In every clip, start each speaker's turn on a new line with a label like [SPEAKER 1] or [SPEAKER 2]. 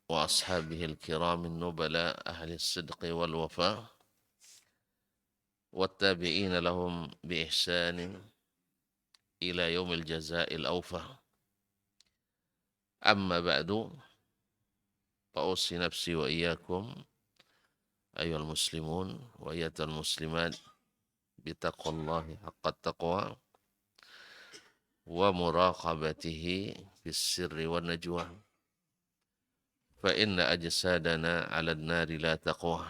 [SPEAKER 1] وأصحابه الكرام النبلاء أهل الصدق والوفاء والتابعين لهم بإحسان إلى يوم الجزاء الأوفى. أما بعد فأوصي نفسي وإياكم أيها المسلمون وأيتها المسلمات بتقوى الله حق التقوى ومراقبته في السر والنجوى، فإن أجسادنا على النار لا تقوى،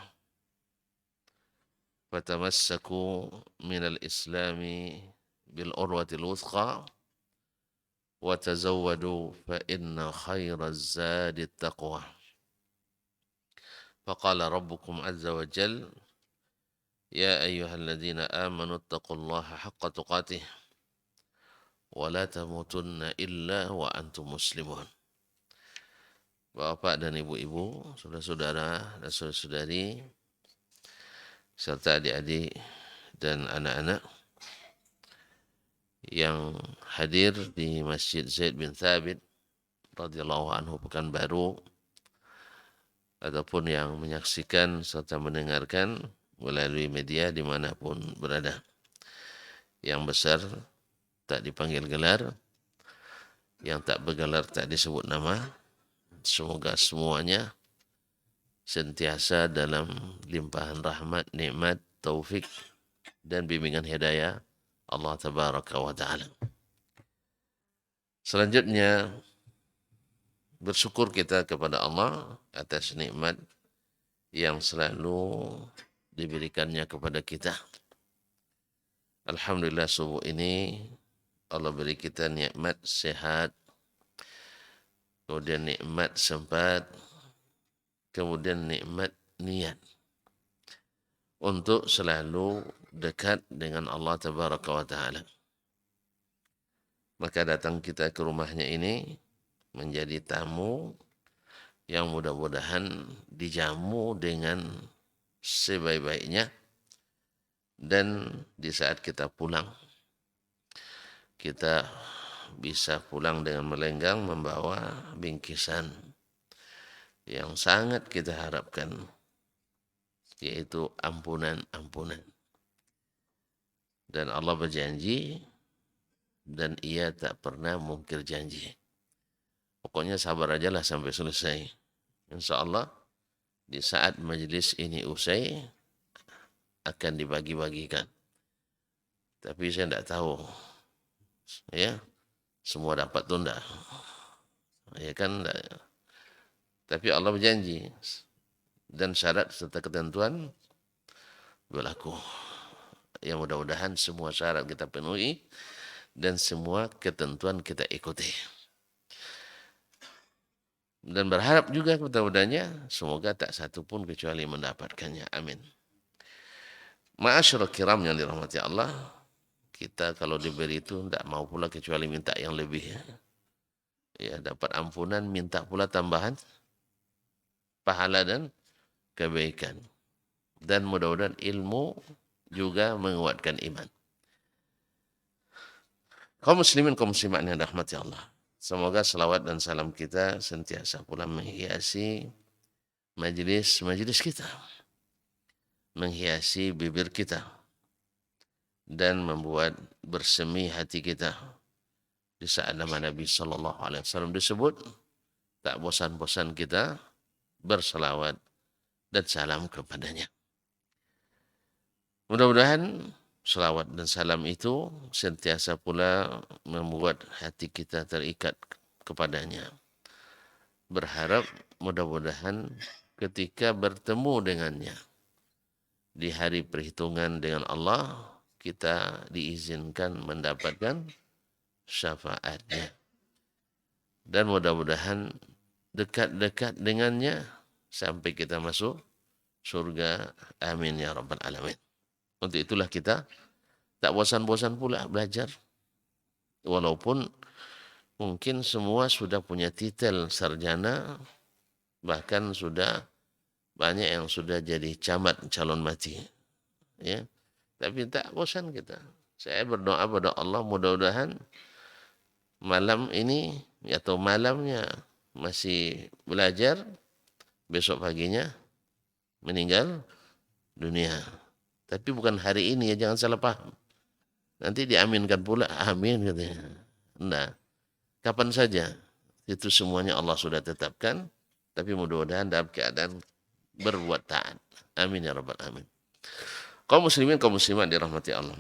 [SPEAKER 1] فتمسكوا من الإسلام بالعروة الوثقى وتزودوا فإن خير الزاد التقوى. فقال ربكم عز وجل: يا أيها الذين آمنوا اتقوا الله حق تقاته ولا تموتن إلا وأنتم مسلمون. Bapak dan ibu-ibu, saudara-saudara dan saudari-saudari, serta adik-adik dan anak-anak yang hadir di Masjid Zaid bin Thabit radhiyallahu anhu Pekanbaru, ataupun yang menyaksikan serta mendengarkan melalui media dimanapun berada. Yang besar tak dipanggil gelar, yang tak bergelar tak disebut nama. Semoga semuanya sentiasa dalam limpahan rahmat, nikmat, taufik dan bimbingan hidayah Allah Tabaraka wa Ta'ala. Selanjutnya, bersyukur kita kepada Allah atas nikmat yang selalu diberikannya kepada kita. Alhamdulillah subuh ini Allah beri kita nikmat sehat, kemudian nikmat sempat, kemudian nikmat niat untuk selalu dekat dengan Allah Tabaraka wa Ta'ala. Maka datang kita ke rumahnya ini menjadi tamu yang mudah-mudahan dijamu dengan sebaik-baiknya, dan di saat kita pulang, kita bisa pulang dengan melenggang membawa bingkisan yang sangat kita harapkan, yaitu ampunan. Dan Allah berjanji dan ia tak pernah mungkir janji. Pokoknya sabar aja lah sampai selesai. Insya Allah di saat majelis ini usai akan dibagi-bagikan. Tapi saya tidak tahu, ya, semua dapat tunda, ya kan? Tapi Allah berjanji dan syarat serta ketentuan berlaku. Ya, mudah-mudahan semua syarat kita penuhi dan semua ketentuan kita ikuti. Dan berharap juga mudah-mudahannya semoga tak satu pun kecuali mendapatkannya. Amin. Ma'asyiral kiram yang dirahmati Allah, kita kalau diberi itu tidak mau pula kecuali minta yang lebih. Ya, dapat ampunan, minta pula tambahan pahala dan kebaikan. Dan mudah-mudahan ilmu juga menguatkan iman. Kaum muslimin, kaum muslimat yang dirahmati Allah, semoga salawat dan salam kita sentiasa pula menghiasi majlis kita, menghiasi bibir kita, dan membuat bersemi hati kita. Di saat nama Nabi SAW disebut, tak bosan-bosan kita bersalawat dan salam kepadanya. Mudah-mudahan salawat dan salam itu sentiasa pula membuat hati kita terikat kepadanya. Berharap mudah-mudahan ketika bertemu dengannya di hari perhitungan dengan Allah, kita diizinkan mendapatkan syafaatnya. Dan mudah-mudahan dekat-dekat dengannya sampai kita masuk surga. Amin ya Rabbal Alamin. Untuk itulah kita tak bosan-bosan pula belajar. Walaupun mungkin semua sudah punya titel sarjana, bahkan sudah banyak yang sudah jadi camat calon mati. Ya. Tapi tak bosan kita. Saya berdoa pada Allah mudah-mudahan malam ini atau malamnya masih belajar, besok paginya meninggal dunia. Tapi bukan hari ini ya, jangan salah paham. Nanti diaminkan pula, amin katanya. Nah, kapan saja. Itu semuanya Allah sudah tetapkan. Tapi mudah-mudahan dalam keadaan berbuat taat. Amin ya rabbal alamin. Kaum muslimin, kaum muslimat dirahmati Allah.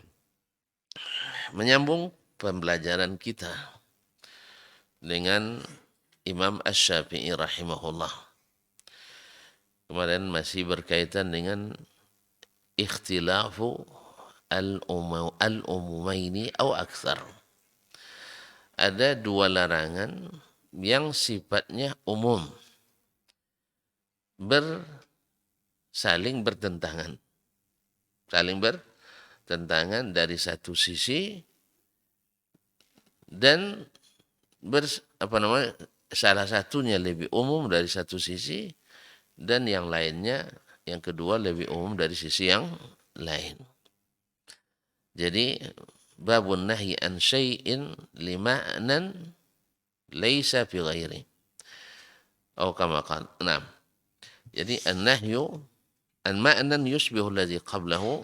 [SPEAKER 1] Menyambung pembelajaran kita dengan Imam Asy-Syafi'i rahimahullah. Kemarin masih berkaitan dengan ikhtilafu al-umumaini atau aksar. Ada dua larangan yang sifatnya umum, saling bertentangan. Saling bertentangan dari satu sisi dan salah satunya lebih umum dari satu sisi dan yang lainnya, yang kedua lebih umum dari sisi yang lain. Jadi babun nahyi an syai'in lima'nan laisa fi ghairi. Atau kama qala. Nah. Jadi an-nahyu an ma'nan yushbihu alladhi qablahu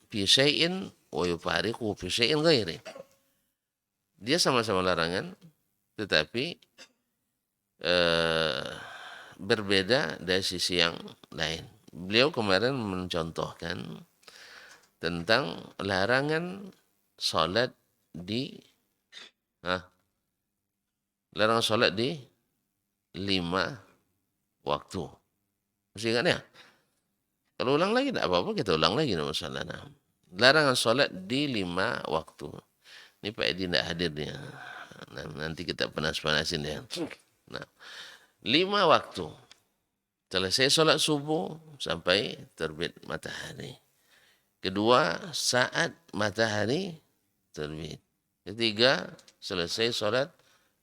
[SPEAKER 1] fi syai'in wa yufariquhu fi syai'in ghairi. Dia sama-sama larangan tetapi berbeda dari sisi yang lain. Beliau kemarin mencontohkan tentang larangan salat di larangan salat di 5 waktu. Masih ingat ya? Kalau ulang lagi tidak apa-apa, kita ulang lagi nama masalah. Larangan salat di 5 waktu. Ini Pak Edi tidak hadir dia. Nah, nanti kita panas-panasin dia. Nah, 5 waktu. Selesai salat subuh sampai terbit matahari. Kedua, saat matahari terbit. Ketiga, selesai salat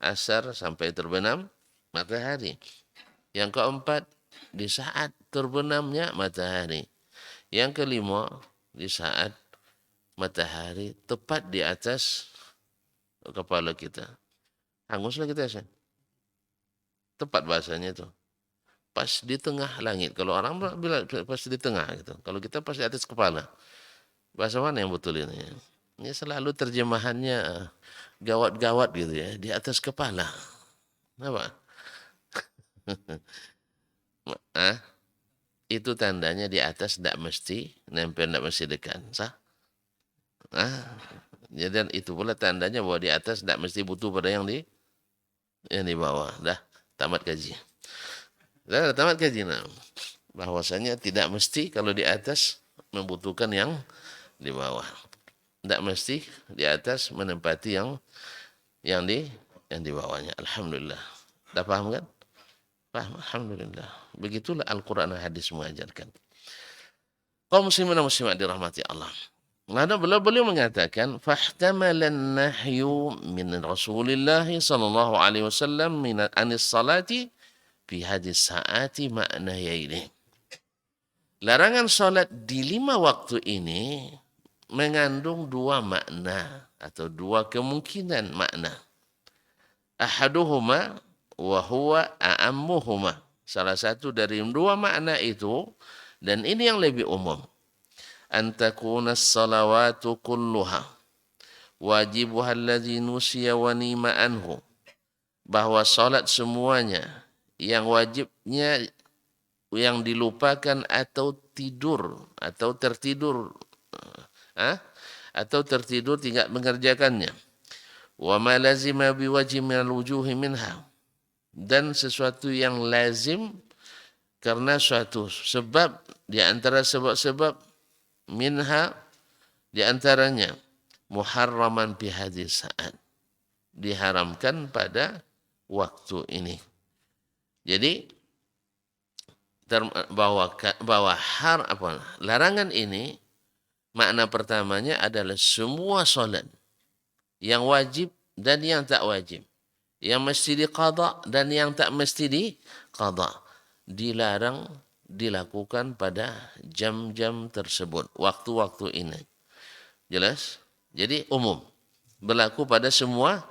[SPEAKER 1] asar sampai terbenam matahari. Yang keempat, di saat terbenamnya matahari. Yang kelima, di saat matahari tepat di atas kepala kita. Hanguslah kita, Sen. Tepat bahasanya itu. Pas di tengah langit. Kalau orang bilang pas di tengah gitu. Kalau kita pas di atas kepala. Bahasa mana yang betul ini? Ini selalu terjemahannya gawat-gawat gitu ya. Di atas kepala. Apa? Itu tandanya di atas tidak mesti nempel, tidak mesti dekat. Sah? Jadi itu pula tandanya bahwa di atas tidak mesti butuh pada yang di bawah. Dah tamat kaji. Dah tamat kaji. Nah, bahwasanya tidak mesti kalau di atas membutuhkan yang di bawah. Tidak mesti di atas menempati yang di bawahnya. Alhamdulillah. Dah paham kan? Paham. Alhamdulillah. Begitulah Al-Quran dan hadis mengajarkan. Kaum muslimin dan muslimat dirahmati Allah. Lalu beliau mengatakan, "Fahtamalan nahyu min Rasulillah sallallahu alaihi wasallam min anis salati fi hadis saati ma'nayaini." Larangan salat di 5 waktu ini mengandung 2 makna atau 2 kemungkinan makna. Ahaduhuma wa huwa a'ammuhuma. Salah satu dari 2 makna itu dan ini yang lebih umum. An takuna as-salawatu kulluha wajibuha alladhi nusiya wa nima anhu. Bahwa salat semuanya yang wajibnya yang dilupakan atau tertidur tidak mengerjakannya. Wa ma lazima biwajhi minal wujuhi minha. Dan sesuatu yang lazim karena suatu sebab di antara sebab-sebab minha di antaranya muharraman fi hadis saat, diharamkan pada waktu ini. Jadi larangan ini makna pertamanya adalah semua solat yang wajib dan yang tak wajib, yang mesti diqadha dan yang tak mesti diqadha, dilarang dilakukan pada jam-jam tersebut, waktu-waktu ini. Jelas? Jadi umum. Berlaku pada semua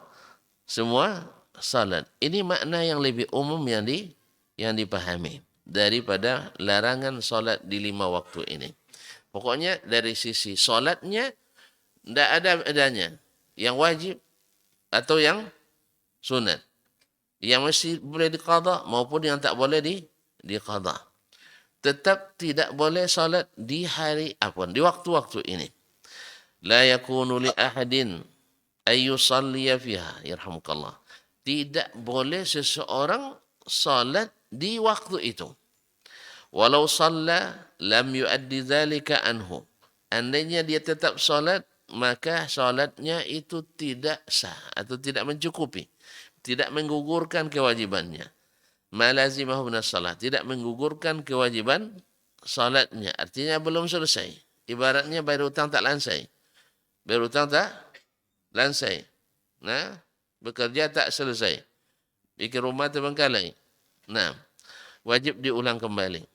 [SPEAKER 1] salat. Ini makna yang lebih umum yang dipahami daripada larangan salat di 5 waktu ini. Pokoknya dari sisi salatnya tidak ada adanya yang wajib atau yang sunat. Yang mesti boleh diqadha maupun yang tak boleh diqadha. Tetap tidak boleh salat di di waktu-waktu ini. La yakunu li ahadin ay yusalliya fiha, yarhamukallah. Tidak boleh seseorang salat di waktu itu. Walau salla lam yuaddi dzalika anhu. Andainya dia tetap salat, maka salatnya itu tidak sah atau tidak mencukupi, tidak menggugurkan kewajibannya. Malazimahu minas salat, tidak menggugurkan kewajiban salatnya. Artinya belum selesai. Ibaratnya bayar hutang tak lansai. Bayar hutang tak lansai. Nah, bekerja tak selesai. Bikin rumah terbengkalai. Nah, wajib diulang kembali.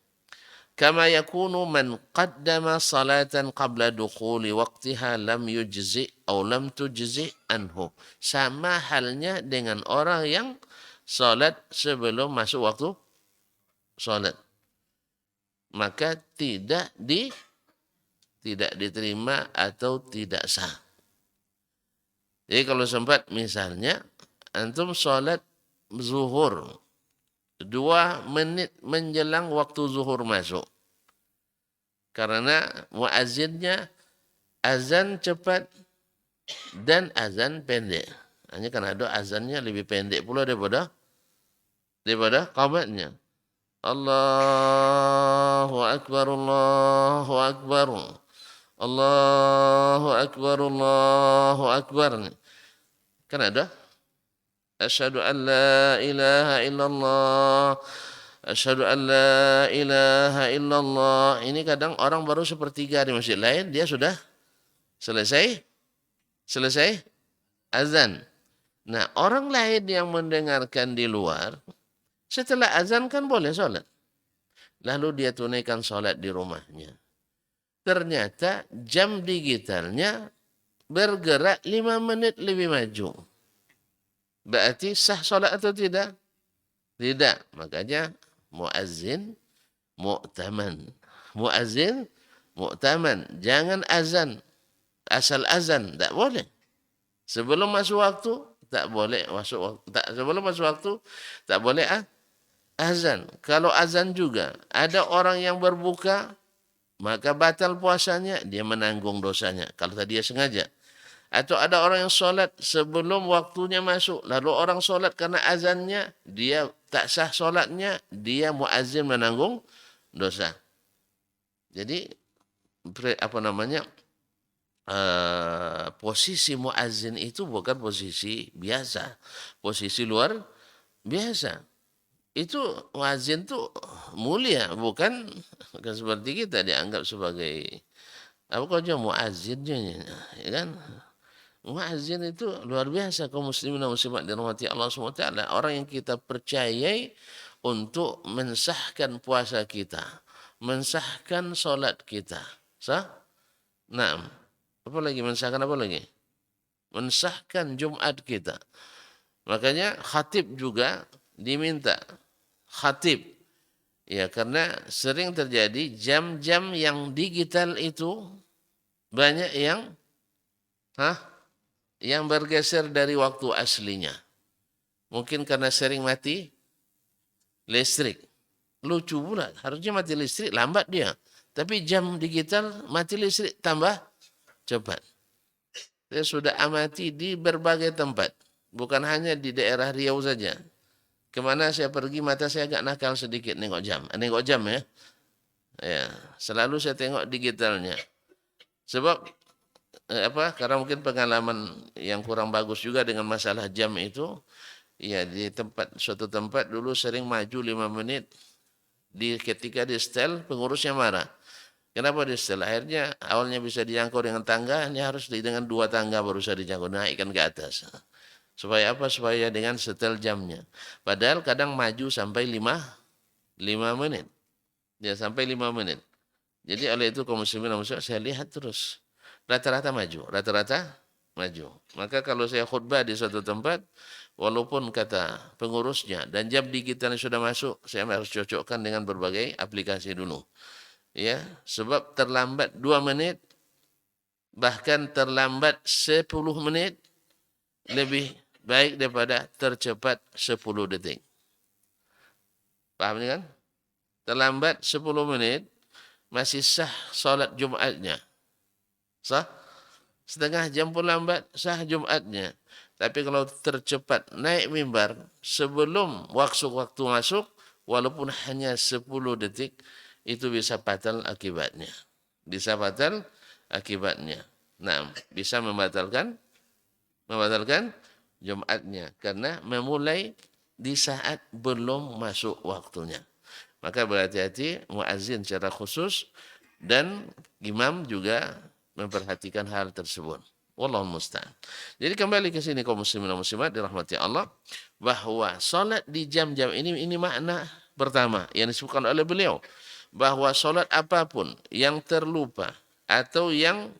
[SPEAKER 1] Kama yakunu man qaddama salatan qabla dukhuli waqtiha lam yujzi atau lam tujzi anhu. Sama halnya dengan orang yang salat sebelum masuk waktu salat. Maka tidak diterima atau tidak sah. Jadi kalau sempat misalnya antum salat zuhur 2 menit menjelang waktu zuhur masuk. Karena muazzinnya azan cepat dan azan pendek. Hanya karena ada azannya lebih pendek pula daripada qamatnya. Allahu akbar, Allahu akbar. Allahu akbar, Allahu akbar. Kan ada? Asyhadu an la ilaha illallah. Asyhadu an la ilaha illallah. Ini kadang orang baru sepertiga di masjid lain, dia sudah selesai azan. Nah, orang lain yang mendengarkan di luar, setelah azan kan boleh sholat. Lalu dia tunaikan sholat di rumahnya. Ternyata jam digitalnya bergerak 5 menit lebih maju. Berarti sah sholat atau tidak? Tidak. Makanya muazzin mu'taman. Muazzin mu'taman. Jangan azan. Asal azan. Tak boleh. Sebelum masuk waktu, tak boleh masuk waktu. Sebelum masuk waktu, tak boleh azan. Kalau azan juga, ada orang yang berbuka, maka batal puasanya, dia menanggung dosanya. Kalau tadi dia sengaja. Atau ada orang yang solat sebelum waktunya masuk, lalu orang solat karena azannya, dia tak sah solatnya, dia muazzin menanggung dosa. Jadi, posisi muazzin itu bukan posisi biasa, posisi luar biasa. Itu muazzin itu mulia, bukan seperti kita dianggap sebagai apa aja muazzinnya, ya kan? Muazzin itu luar biasa kaum muslimin dan muslimat dirahmati Allah SWT. Orang yang kita percayai untuk mensahkan puasa kita, mensahkan solat kita. Sah? Naam. Apa lagi mensahkan apa lagi? Mensahkan Jumat kita. Makanya khatib juga diminta. Khatib. Ya, karena sering terjadi jam-jam yang digital itu banyak yang bergeser dari waktu aslinya. Mungkin karena sering mati listrik. Lucu pula, harusnya mati listrik lambat dia. Tapi jam digital mati listrik tambah cepat. Saya sudah amati di berbagai tempat. Bukan hanya di daerah Riau saja. Kemana saya pergi mata saya agak nakal sedikit nengok jam. Nengok jam ya. Ya, selalu saya tengok digitalnya. Sebab karena mungkin pengalaman yang kurang bagus juga dengan masalah jam itu. Ya, di suatu tempat dulu sering maju 5 menit. Ketika di setel pengurusnya marah. Kenapa di setel? Akhirnya awalnya bisa dijangkau dengan tangga, ini harus dengan 2 tangga baru bisa dijangkau, naikkan ke atas. Supaya apa? Supaya dengan setel jamnya. Padahal kadang maju sampai 5 menit. Ya, sampai 5 menit. Jadi oleh itu kaum muslimin dan muslimat saya lihat terus. Rata-rata maju. Rata-rata maju. Maka kalau saya khutbah di suatu tempat, walaupun kata pengurusnya dan jam digital sudah masuk, saya harus cocokkan dengan berbagai aplikasi dulu. Ya, sebab terlambat 2 menit, bahkan terlambat 10 menit, lebih baik daripada tercepat 10 detik. Paham kan? Terlambat 10 menit, masih sah solat Jumatnya. Sah? Setengah jam pun lambat, sah Jumatnya. Tapi kalau tercepat naik mimbar sebelum waktu masuk, walaupun hanya 10 detik, itu bisa fatal akibatnya. Bisa fatal akibatnya. Nah, bisa membatalkan Jumatnya. Karena memulai di saat belum masuk waktunya. Maka berhati-hati muazzin secara khusus dan imam juga memperhatikan hal tersebut. Wallahu musta'an. Jadi kembali ke sini kaum muslimin dan muslimat dirahmati Allah, bahwa salat di jam-jam ini makna pertama yang disebutkan oleh beliau, bahwa salat apapun yang terlupa atau yang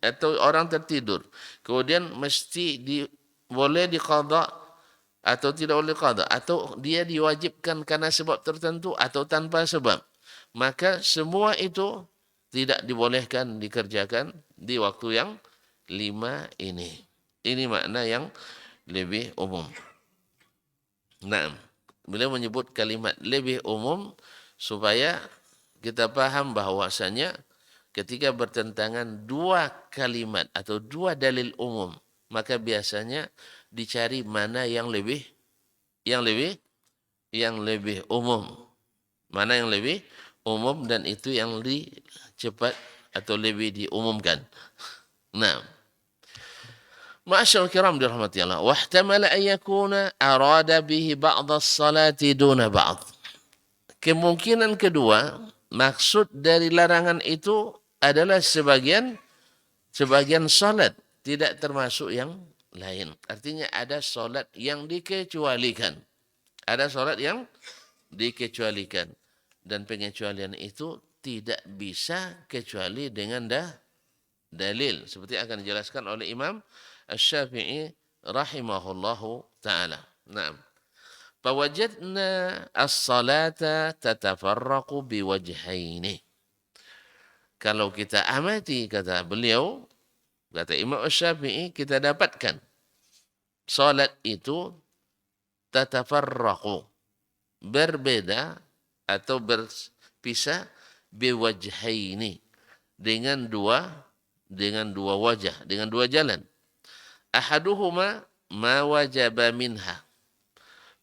[SPEAKER 1] atau orang tertidur kemudian mesti boleh diqadha atau tidak boleh qadha, atau dia diwajibkan karena sebab tertentu atau tanpa sebab, maka semua itu tidak dibolehkan dikerjakan di waktu yang 5 ini. Ini makna yang lebih umum. Nah, beliau menyebut kalimat lebih umum supaya kita paham bahwasanya ketika bertentangan 2 kalimat atau 2 dalil umum, maka biasanya dicari mana yang lebih umum. Mana yang lebih umum dan itu yang cepat atau lebih diumumkan. Nah, ma'asyarul kiram dirahmati Allah, wahtamala an yakuna arada bihi ba'd as-salati duna ba'd. Kemungkinan kedua, maksud dari larangan itu adalah sebagian salat, tidak termasuk yang lain. Artinya ada salat yang dikecualikan. Ada salat yang dikecualikan. Dan pengecualian itu tidak bisa kecuali dengan dalil. Seperti akan dijelaskan oleh Imam Asy-Syafi'i rahimahullahu ta'ala. Naam. Fawajadna as-salata tatafarraqu biwajhaini. Kalau kita amati, kata beliau, kata Imam Asy-Syafi'i, kita dapatkan salat itu tatafarraqu, berbeda atau berpisah biwajhaini, dengan dua wajah, dengan 2 jalan. Ahaduhuma ma wajaba minha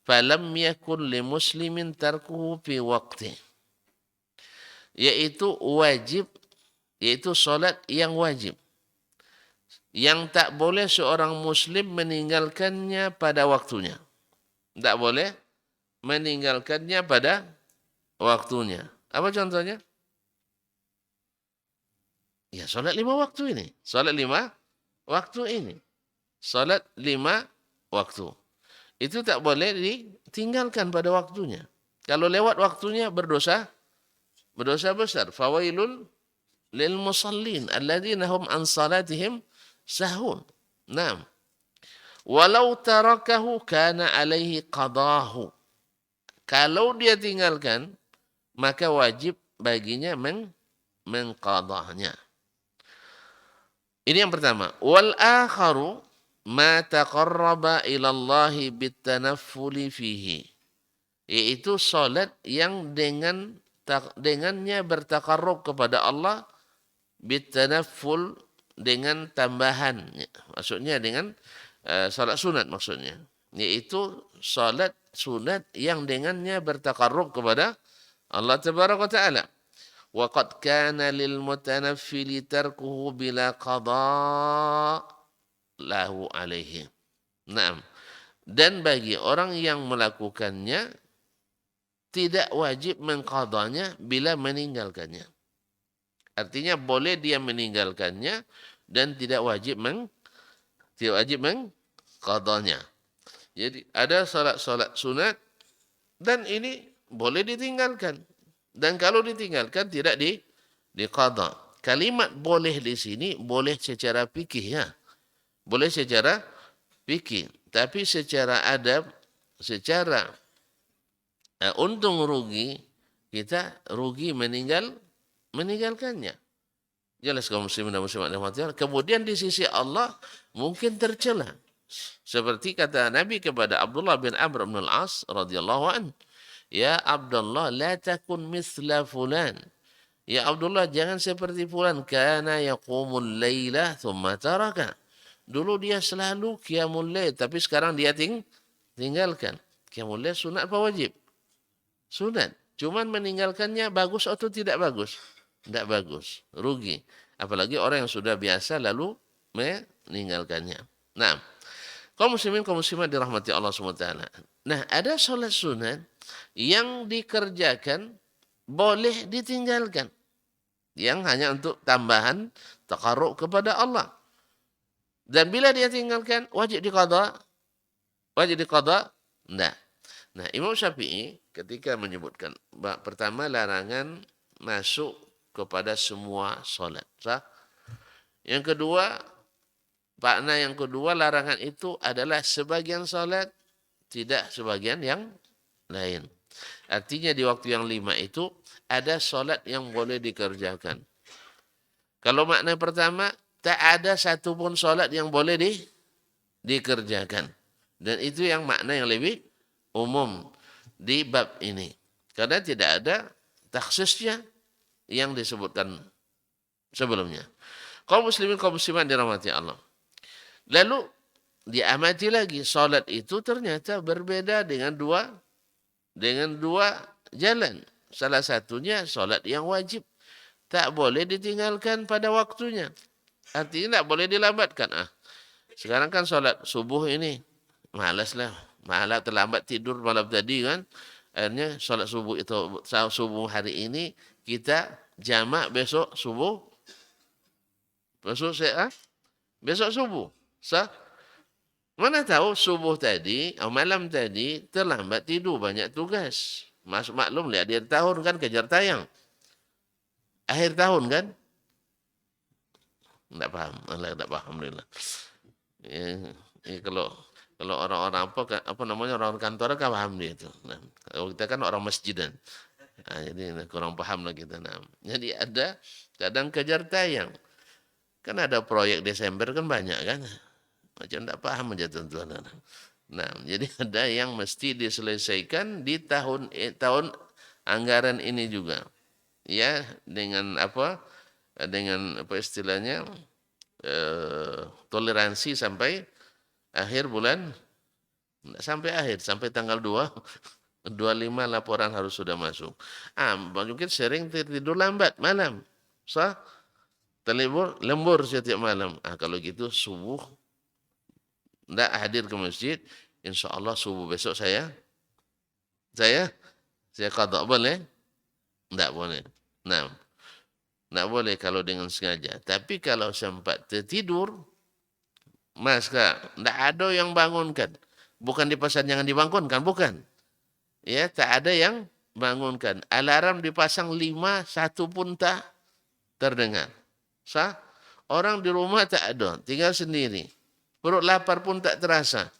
[SPEAKER 1] falam yakun li muslimin tarkuhu fi waqti, yaitu salat yang wajib, yang tak boleh seorang muslim meninggalkannya pada waktunya. Tak boleh meninggalkannya pada waktunya. Apa contohnya? Ya, salat 5 waktu ini. Salat 5 waktu ini. Salat 5 waktu. Itu tak boleh ditinggalkan pada waktunya. Kalau lewat waktunya berdosa besar. Fawailul lil musallin alladzina hum an salatihim sahun. Naam. Walau tarakahu kana alaihi qadahu. Kalau dia tinggalkan, maka wajib baginya mengqadahnya. Ini yang pertama. Wal akharu ma taqarraba ila Allah bitanaffuli fihi. Yaitu salat yang dengannya bertakarrub kepada Allah bitanafful, dengan tambahan. Maksudnya dengan salat sunat maksudnya. Yaitu salat sunat yang dengannya bertakarrub kepada Allah Tabaraka wa Ta'ala. Wa qad kana lil mutanaffili tarkuhu bila qada lahu alaihi. Naam. Dan bagi orang yang melakukannya tidak wajib mengqadanya bila meninggalkannya. Artinya boleh dia meninggalkannya dan tidak wajib mengqadanya. Jadi ada salat sunat dan ini boleh ditinggalkan. Dan kalau ditinggalkan tidak diqadha. Kalimat boleh di sini boleh secara fikih ya. Boleh secara fikih, tapi secara adab, secara untung rugi, kita rugi meninggalkannya. Jelas kaum muslimin dan muslimat yang dirahmati Allah. Kemudian di sisi Allah mungkin tercela. Seperti kata Nabi kepada Abdullah bin Amr bin Al-As radhiyallahu an, "Ya Abdullah, la takun mithla fulan." Ya Abdullah, jangan seperti fulan, kana yaqumul laila thumma taraka. Dulu dia selalu qiyamul lail, tapi sekarang dia tinggalkan. Qiyamul lail sunat apa wajib? Sunat. Cuman meninggalkannya bagus atau tidak bagus? Tidak bagus. Rugi. Apalagi orang yang sudah biasa lalu meninggalkannya. Nah, kaum muslimin, kaum muslimat dirahmati Allah SWT. Nah, ada sholat sunat yang dikerjakan boleh ditinggalkan. Yang hanya untuk tambahan taqarrub kepada Allah. Dan bila dia tinggalkan, wajib diqadha? Wajib diqadha? Tidak. Nah, Imam Syafi'i ketika menyebutkan, pertama larangan masuk kepada semua solat. Sah? Yang kedua, makna yang kedua, larangan itu adalah sebagian solat, tidak sebagian yang lain. Artinya di waktu yang 5 itu, ada solat yang boleh dikerjakan. Kalau makna pertama, tak ada satupun solat yang boleh dikerjakan. Dan itu yang makna yang lebih umum di bab ini. Karena tidak ada takhsisnya yang disebutkan sebelumnya. Kaum muslimin, kaum muslimat dirahmati Allah. Lalu diamati lagi, solat itu ternyata berbeda dengan dua jalan. Salah satunya solat yang wajib. Tak boleh ditinggalkan pada waktunya. Artinya tak boleh dilambatkan. Sekarang kan solat subuh ini, malaslah. Malah terlambat tidur malam tadi kan. Akhirnya solat subuh itu, subuh hari ini kita jamak besok subuh. Besok subuh. Sah? Mana tahu subuh tadi, malam tadi terlambat tidur, banyak tugas. Maklum lihat akhir tahun kan kejar tayang. Akhir tahun kan? Tidak paham. Allah tidak paham. Kalau orang-orang apa namanya, orang kantor kan paham dia itu. Nah, kalau kita kan orang masjidan. Nah, jadi kurang paham lah kita. Nah, jadi ada kadang kejar tayang. Kan ada proyek Desember kan banyak kan. Macam tidak paham aja tuan-tuan. Nah, jadi ada yang mesti diselesaikan di tahun anggaran ini juga. Ya, dengan apa istilahnya, toleransi sampai akhir bulan, sampai tanggal 25 laporan harus sudah masuk. Mungkin sering tidur lambat malam. Sah? Lembur setiap malam. Kalau gitu subuh tidak hadir ke masjid, insya Allah subuh besok saya qadha. Boleh? Tidak boleh. Nah, tidak boleh kalau dengan sengaja. Tapi kalau sempat tertidur, tidak ada yang bangunkan. Bukan dipesan jangan dibangunkan, bukan. Ya, tak ada yang bangunkan. Alarm dipasang 5, satu pun tak terdengar. Sah? Orang di rumah tak ada, tinggal sendiri. Perut lapar pun tak terasa.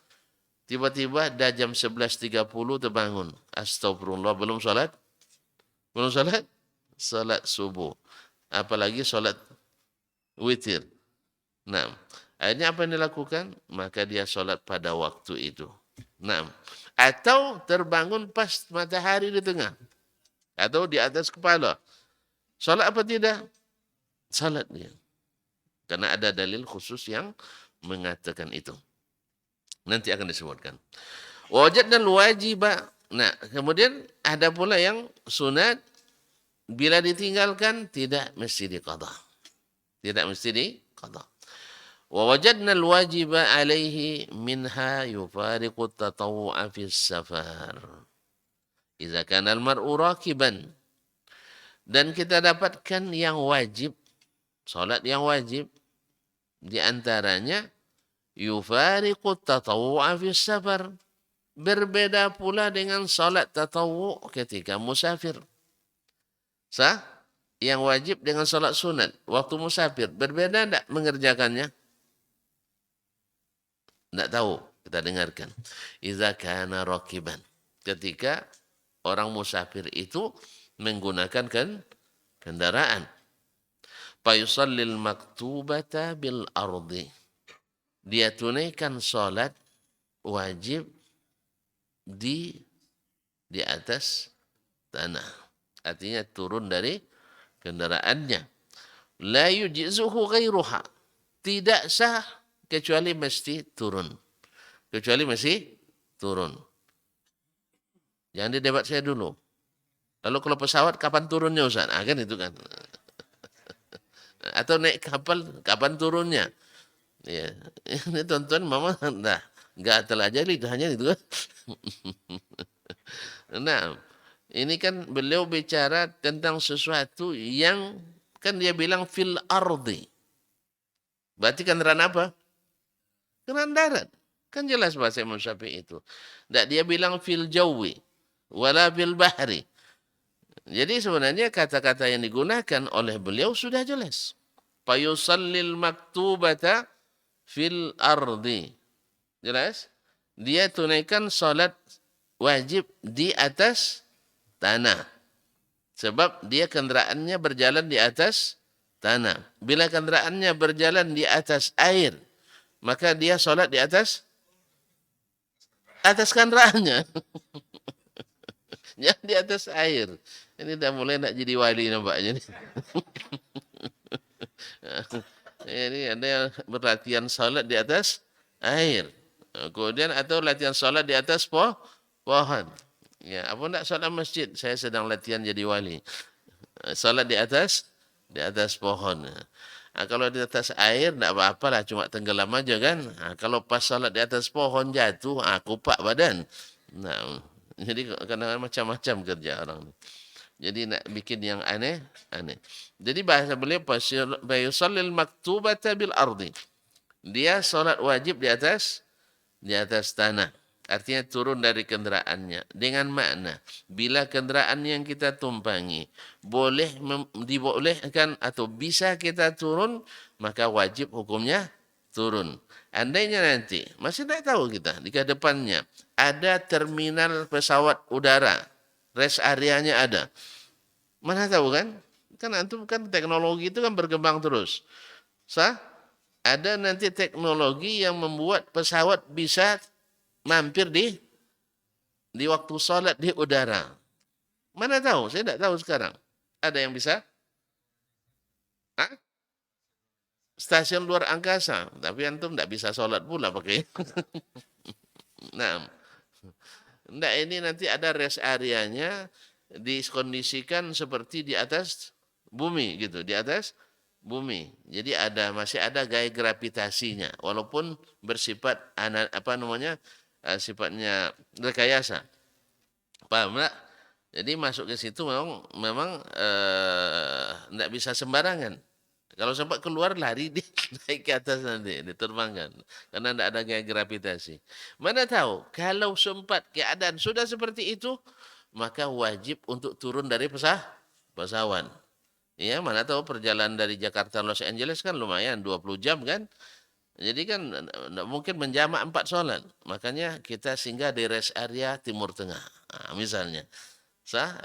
[SPEAKER 1] Tiba-tiba dah jam 11.30 terbangun. Astagfirullah, belum solat? Belum solat? Solat subuh. Apalagi solat witir. Nah, akhirnya apa yang dilakukan? Maka dia solat pada waktu itu. Nah, atau terbangun pas matahari di tengah. Atau di atas kepala. Solat apa tidak? Salat dia. Karena ada dalil khusus yang mengatakan itu. Nanti akan disebutkan. Wajib dan wajib. Nah, kemudian ada pula yang sunat bila ditinggalkan tidak mesti diqadha. Tidak mesti diqadha. Wa wajadna al-wajiba alaihi minha yufariqu at-tatawwu'a fi as-safar. Idza kana al-mar'u rakiban. Dan kita dapatkan yang wajib, salat yang wajib, di antaranya yufariqu at-tatawwu'a fi as-safar. Berbeda pula dengan salat tatawwu' ketika musafir. Sah? Yang wajib dengan salat sunat waktu musafir. Berbeda tidak mengerjakannya? Tidak tahu, kita dengarkan. Iza kana rakiban. Ketika orang musafir itu menggunakan kendaraan. Fayusallil maktubata bil ardi. Dia tunaikan salat wajib di atas tanah. Artinya turun dari kendaraannya. La yujzuhu ghairuha. Tidak sah kecuali mesti turun. Kecuali mesti turun. Jangan didebat saya dulu. Lalu kalau pesawat kapan turunnya Ustaz? Ah, kan itu kan. Atau naik kapal kapan turunnya? Ya. Ini tonton mama dah enggak telajali hanya itu kan. Nah, ini kan beliau bicara tentang sesuatu yang kan dia bilang fil ardi. Berarti kendaraan apa? Kendaraan darat. Kan jelas bahasa Imam Syafi'i itu. Tidak dia bilang fil jawi wala fil bahri. Jadi sebenarnya kata-kata yang digunakan oleh beliau sudah jelas. Fayusallil maktubata fil ardi. Jelas? Dia tunaikan salat wajib di atas tanah. Sebab dia kendaraannya berjalan di atas tanah. Bila kendaraannya berjalan di atas air, maka dia solat di atas kendaraannya. Jangan di atas air. Ini dah mulai nak jadi wali nampaknya. Ini ada yang berlatihan solat di atas air. Kemudian atau latihan solat di atas pohon. Ya, apa nak solat masjid? Saya sedang latihan jadi wali. Solat di atas pohon. Nah, kalau di atas air tidak apa-apa lah, cuma tenggelam aja kan. Nah, kalau pas solat di atas pohon jatuh, kupak badan. Nah, jadi kadang-kadang macam-macam kerja orang. Jadi nak bikin yang aneh. Jadi bahasa beliau bayusallil maktubata bil ardi. Dia solat wajib di atas tanah. Artinya turun dari kendaraannya. Dengan makna, bila kendaraan yang kita tumpangi dibolehkan atau bisa kita turun, maka wajib hukumnya turun. Andainya nanti, masih tidak tahu kita, di depannya ada terminal pesawat udara, rest areanya ada. Mana tahu kan? Kan antum kan teknologi itu kan berkembang terus. Ada nanti teknologi yang membuat pesawat bisa mampir di waktu sholat di udara. Mana tahu? Saya tidak tahu sekarang. Ada yang bisa? Hah? Stasiun luar angkasa. Tapi antum tidak bisa sholat pula pakai. Nah, enggak, ini nanti ada rest areanya dikondisikan seperti di atas bumi gitu, di atas bumi. Jadi masih ada gaya gravitasinya walaupun bersifat sifatnya rekayasa. Paham enggak? Jadi masuk ke situ memang enggak bisa sembarangan. Kalau sempat keluar lari dia naik ke atas nanti diterbangkan karena tidak ada gaya gravitasi. Mana tahu kalau sempat keadaan sudah seperti itu maka wajib untuk turun dari pesawat. Ya, mana tahu perjalanan dari Jakarta Los Angeles kan lumayan 20 jam kan. Jadi kan mungkin menjamak 4 sholat. Makanya kita singgah di rest area Timur Tengah. Nah, misalnya.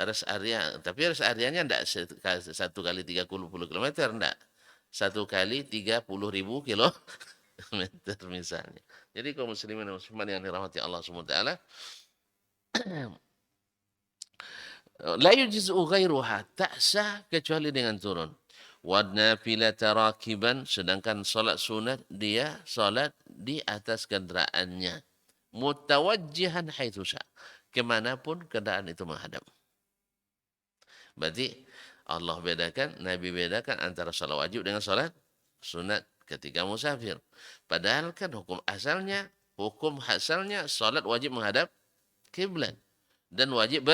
[SPEAKER 1] Rest area. Tapi rest areanya tidak 1 kali 30 kilometer. Tidak. 1 kali 30.000 kilometer misalnya. Jadi kaum muslimin dan muslimat yang dirahmati Allah SWT. La yujiz'u ghairuha. Tak sah kecuali dengan turun. Wadnafilata rakiban. Sedangkan solat sunat dia solat di atas kendaraannya. Mutawajjihan haithusa. Kemanapun kendaraan itu menghadap. Berarti Allah bedakan, Nabi bedakan antara salat wajib dengan salat sunat ketika musafir. Padahal kan hukum asalnya salat wajib menghadap kiblat dan wajib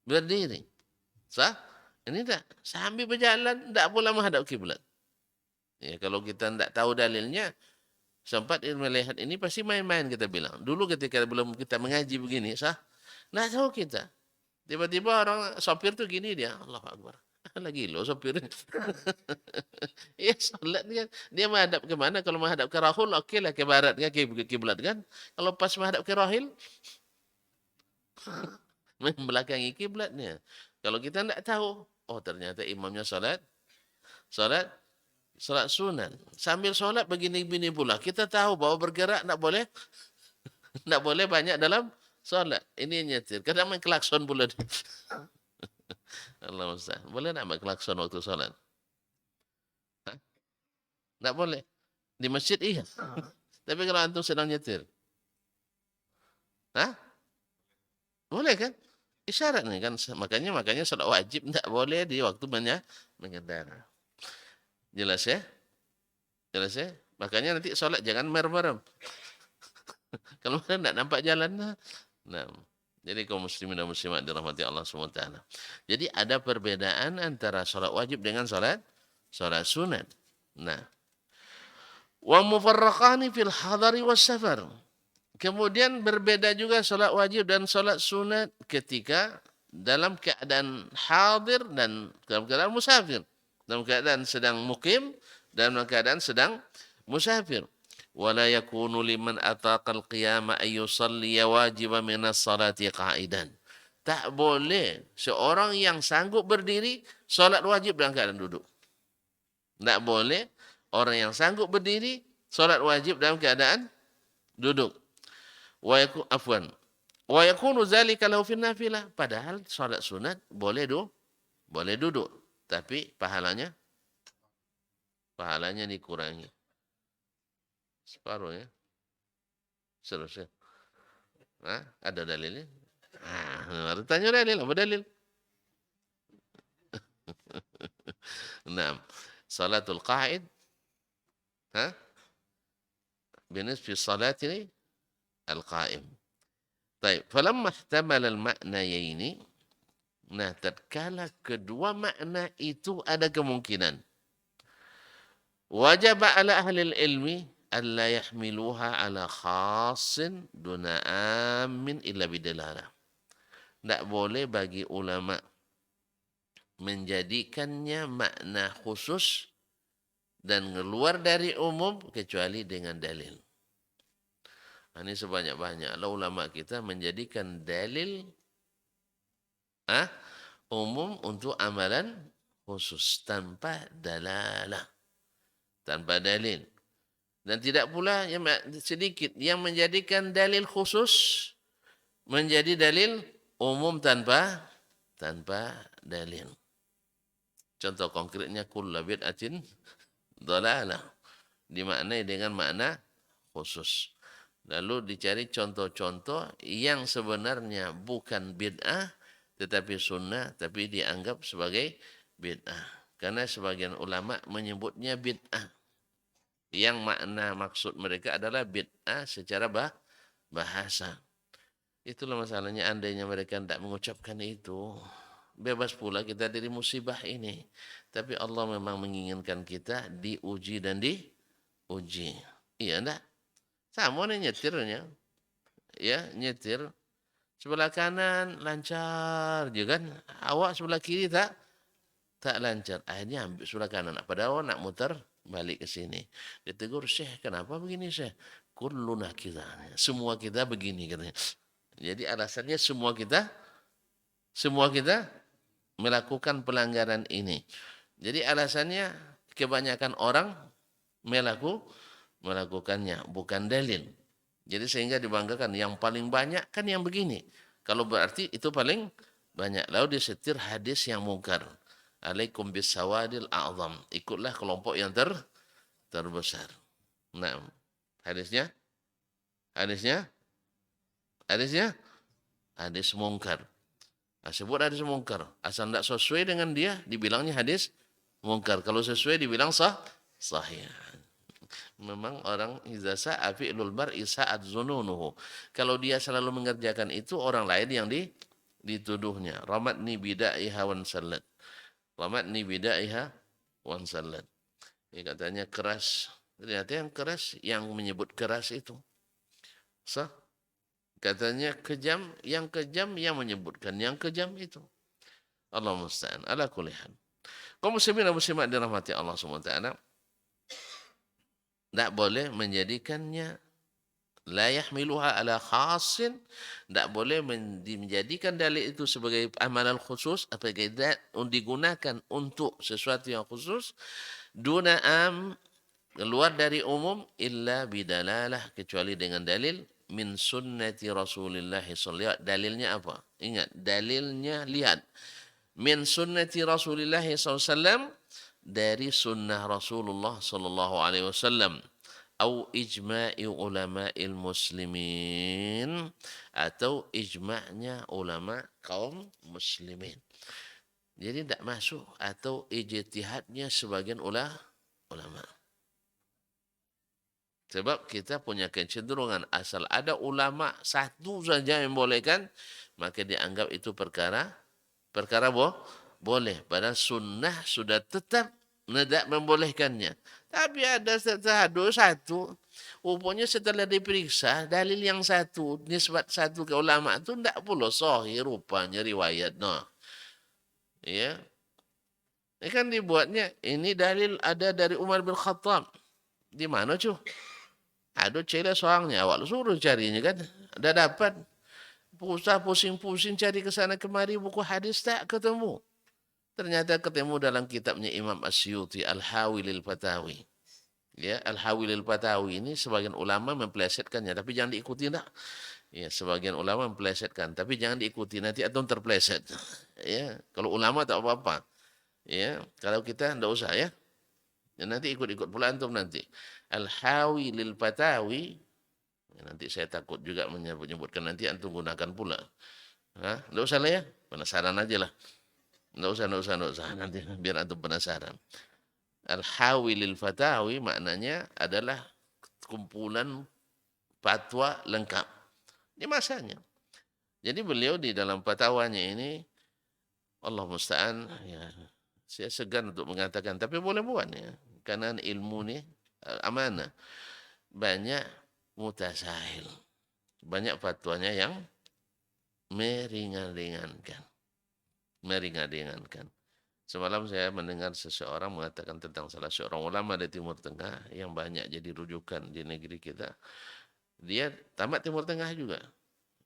[SPEAKER 1] berdiri. Sah? Ini tak sambil berjalan tak pula menghadap kiblat. Ya, kalau kita tidak tahu dalilnya, sempat melihat ini pasti main-main kita bilang. Dulu ketika belum kita mengaji begini, tidak tahu kita. Tiba-tiba orang sopir tuh gini dia, Allahu Akbar. Lagi lo sopir. Ya solat dia menghadap ke mana? Kalau menghadap ke Rahul, oke lah ke barat kan, ke kiblat kan. Kalau pas menghadap ke Rahil, membelakangi kiblatnya. Kalau kita tidak tahu, oh ternyata imamnya solat, solat sunat. Sambil solat begini-begini pula. Kita tahu bahwa bergerak tidak boleh, tidak boleh banyak dalam solat. Ini nyetir. Kadang main klakson pula. Allah Ustaz. Boleh tak main klakson waktu solat? Tidak boleh. Di masjid iya. Tapi kalau antum sedang nyetir, hah? Boleh kan? Isyarat nih kan. Makanya solat wajib tidak boleh di waktu mengendara. Jelas ya? Jelas ya? Makanya nanti solat jangan merem-merem. Kalau tidak nampak jalan. Nah, jadi kaum muslimin dan muslimat dirahmati Allah SWT. Jadi ada perbedaan antara solat wajib dengan solat sunat. Nah, wa mufarraqani fil hadari was safar. Kemudian berbeda juga solat wajib dan solat sunat ketika dalam keadaan hadir dan dalam keadaan musafir. Dalam keadaan sedang mukim dan dalam keadaan sedang musafir. Wala yakunu liman ataqal qiyama ayyusalli wajiba minas salati qa'idan. Tak boleh seorang yang sanggup berdiri solat wajib dalam keadaan duduk. Tak boleh orang yang sanggup berdiri solat wajib dalam keadaan duduk. Wa yakunu zalika lahu fi nafilah. Padahal salat sunat boleh duduk, tapi pahalanya dikurangi. Separuh ya. Seterusnya. Ada dalilnya? Harus tanya dalil, apa dalil? Naam. Salatul qa'id binisbi salati al-qa'im. Baik, falamma ihtamala al-ma'nayaini. Nah, tatkala kedua makna itu ada kemungkinan. Wajib ala ahli ilmi alla yahmiluha ala khassin duna amin illa bidalalah. Tak boleh bagi ulama menjadikannya makna khusus dan keluar dari umum kecuali dengan dalil. Ini sebanyak-banyaklah ulama kita menjadikan dalil umum untuk amalan khusus tanpa dalalah, tanpa dalil. Dan tidak pula yang sedikit yang menjadikan dalil khusus menjadi dalil umum tanpa dalil. Contoh konkretnya kullu bid'atin dhalalah dimaknai dengan makna khusus. Lalu dicari contoh-contoh yang sebenarnya bukan bid'ah tetapi sunnah, tapi dianggap sebagai bid'ah. Karena sebagian ulama menyebutnya bid'ah. Yang makna maksud mereka adalah bid'ah secara bahasa. Itulah masalahnya, andainya mereka tidak mengucapkan itu, bebas pula kita dari musibah ini. Tapi Allah memang menginginkan kita diuji dan diuji. Iya enggak? Sama nih nyetirnya. Ya, nyetir. Sebelah kanan lancar juga kan. Awak sebelah kiri tak lancar. Akhirnya ambil sebelah kanan. Padahal nak muter balik ke sini. Ditegur, Syekh, kenapa begini, Syekh? Kulluna kita. Semua kita begini katanya. Jadi alasannya semua kita melakukan pelanggaran ini. Jadi alasannya kebanyakan orang melakukannya, bukan dalil. Jadi sehingga dibanggakan yang paling banyak kan yang begini. Kalau berarti itu paling banyak. Lalu disetir hadis yang mungkar. Alaikum bisawadil a'zam. Ikutlah kelompok yang terbesar. Nah, hadisnya hadis mungkar. Sebut hadis mungkar. Asal tidak sesuai dengan dia, dibilangnya hadis mungkar. Kalau sesuai dibilang sahih. Memang orang iza sa'a fi'lul mar'i sa'at zununuhu. Kalau dia selalu mengerjakan itu, orang lain yang dituduhnya. Ramatni bida'iha wan sallat. Ramatni bida'iha wan sallat. Ini katanya keras. Ternyata yang keras, yang menyebut keras itu. Katanya kejam yang menyebutkan yang kejam itu. Allah musta'an. Ala kulli hal. Kaum muslimin dan muslimat dirahmati Allah SWT, tidak boleh menjadikannya la yahmiluha ala khasin, tidak boleh menjadikan dalil itu sebagai amalan khusus, sebagai digunakan untuk sesuatu yang khusus, duna keluar dari umum, illa bidalalah, kecuali dengan dalil min sunnati Rasulillah sallallahu. Dalilnya apa? Ingat, dalilnya lihat. Min sunnati Rasulillah sallallahu, dari sunnah Rasulullah sallallahu alaihi wasallam, atau ijma'i ulama'il muslimin, atau ijma'nya ulama kaum muslimin. Jadi tidak masuk atau ijtihadnya sebagian ulama. Sebab kita punya kecenderungan asal ada ulama satu saja yang bolehkan, maka dianggap itu perkara boleh. Padahal sunnah sudah tetap tidak membolehkannya. Tapi ada satu. Rupanya setelah diperiksa, dalil yang satu, nisbat satu ke ulama itu tidak pula sahih rupanya riwayat. No. Ya. Ini kan dibuatnya, ini dalil ada dari Umar bin Khattab. Di mana cuy? Ada cila soalnya, awak suruh carinya kan. Dah dapat. Pusing-pusing cari ke sana kemari buku hadis tak ketemu. Ternyata ketemu dalam kitabnya Imam Asyuti, Al-Hawi lil Fatawi. Ya, Al-Hawi lil Fatawi ini sebagian ulama memplesetkannya, tapi jangan diikuti nak. Ya, sebagian ulama memplesetkan, tapi jangan diikuti, nanti antum terpleset. Ya, kalau ulama tak apa-apa. Ya, kalau kita enggak usah ya. Ya, nanti ikut-ikut pula antum nanti. Al-Hawi lil Fatawi. Ya, nanti saya takut juga menyebutkan, nanti antum gunakan pula. Hah? Enggak usah lah ya. Penasaran aja lah. Enggak usah. Nanti biar antum penasaran. Al-Hawi lil Fatawi maknanya adalah kumpulan fatwa lengkap. Ini masanya. Jadi beliau di dalam fatwanya ini, Allah musta'an, ya, saya segan untuk mengatakan, tapi boleh buat ya. Karena ilmu ini amanah. Banyak mutasahil. Banyak fatwanya yang meringan-ringankan. Semalam saya mendengar seseorang mengatakan tentang salah seorang ulama di Timur Tengah yang banyak jadi rujukan di negeri kita. Dia tamat Timur Tengah juga.